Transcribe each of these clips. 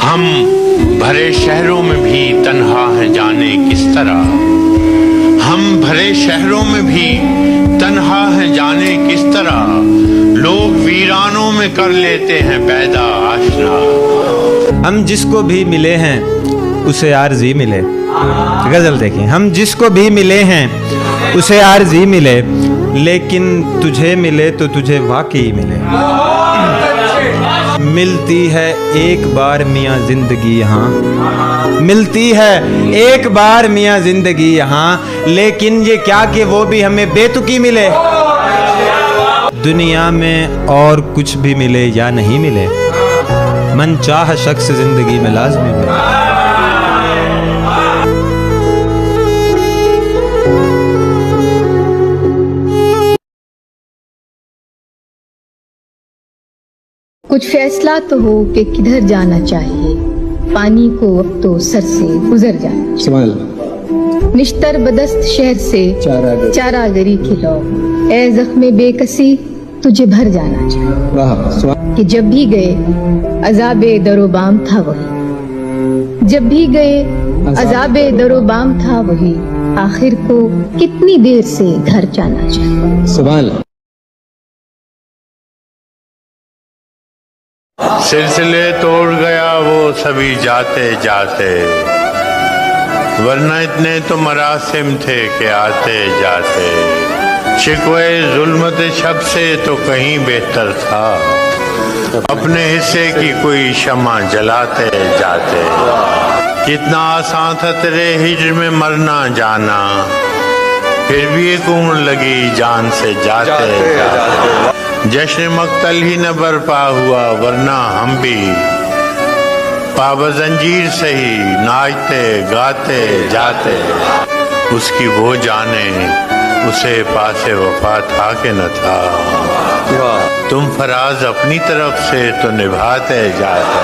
ہم بھرے شہروں میں بھی تنہا ہیں جانے کس طرح، ہم بھرے شہروں میں بھی تنہا ہیں جانے کس طرح، لوگ ویرانوں میں کر لیتے ہیں پیدا آشنا۔ ہم جس کو بھی ملے ہیں اسے عارضی ملے، غزل دیکھیں، ہم جس کو بھی ملے ہیں اسے عارضی ملے، لیکن تجھے ملے تو تجھے واقعی ملے۔ ملتی ہے ایک بار میاں زندگی یہاں، ملتی ہے ایک بار میاں زندگی یہاں، لیکن یہ کیا کہ وہ بھی ہمیں بے تکی ملے۔ دنیا میں اور کچھ بھی ملے یا نہیں ملے، من چاہ شخص زندگی میں لازمی ملے۔ کچھ فیصلہ تو ہو کہ کدھر جانا چاہیے، پانی کو اب تو سر سے گزر جانا چاہیے۔ نشتر بدست شہر سے چارہ گری کھلو، اے زخم بے کسی تجھے بھر جانا چاہیے۔ کہ جب بھی گئے عذاب در و بام تھا وہی، جب بھی گئے عذاب در و بام تھا وہی، آخر کو کتنی دیر سے گھر جانا چاہیے۔ سبحان اللہ۔ سلسلے توڑ گیا وہ سبھی جاتے جاتے، ورنہ اتنے تو مراسم تھے کہ آتے جاتے، شکوے ظلمت شب سے تو کہیں بہتر تھا، اپنے حصے کی کوئی شمع جلاتے جاتے۔ کتنا آسان تھا تیرے ہجر میں مرنا جانا، پھر بھی ایک عمر لگی جان سے جاتے جاتے۔ جشن مقتل ہی نہ برپا ہوا ورنہ ہم بھی پاب زنجیر سے ہی ناچتے گاتے جاتے۔ اس کی وہ جانے اسے پاس وفا تھا کہ نہ تھا، تم فراز اپنی طرف سے تو نبھاتے جاتے۔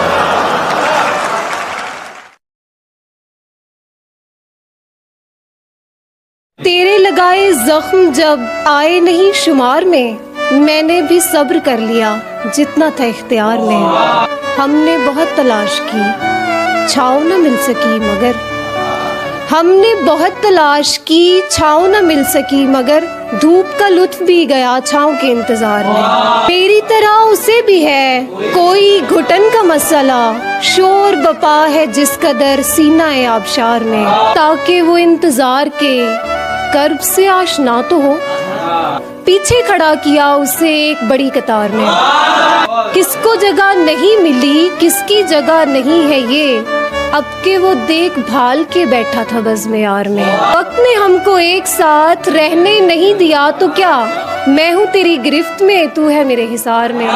تیرے لگائے زخم جب آئے نہیں شمار میں، میں نے بھی صبر کر لیا جتنا تھا اختیار میں۔ ہم نے بہت تلاش کی چھاؤں نہ مل سکی مگر، ہم نے بہت تلاش کی چھاؤں نہ مل سکی مگر، دھوپ کا لطف بھی گیا چھاؤں کے انتظار میں۔ میری طرح اسے بھی ہے کوئی گھٹن کا مسئلہ، شور بپا ہے جس قدر سینہ آبشار میں، تاکہ وہ انتظار کے کرب سے آشنا تو ہو۔ پیچھے کھڑا کیا اسے ایک بڑی قطار میں، کس کو جگہ نہیں ملی کس کی جگہ نہیں ہے یہ، اب کہ وہ دیکھ بھال کے بیٹھا تھا بزم یار میں۔ وقت نے ہم کو ایک ساتھ رہنے نہیں دیا تو کیا، میں ہوں تیری گرفت میں تو ہے میرے حصار میں۔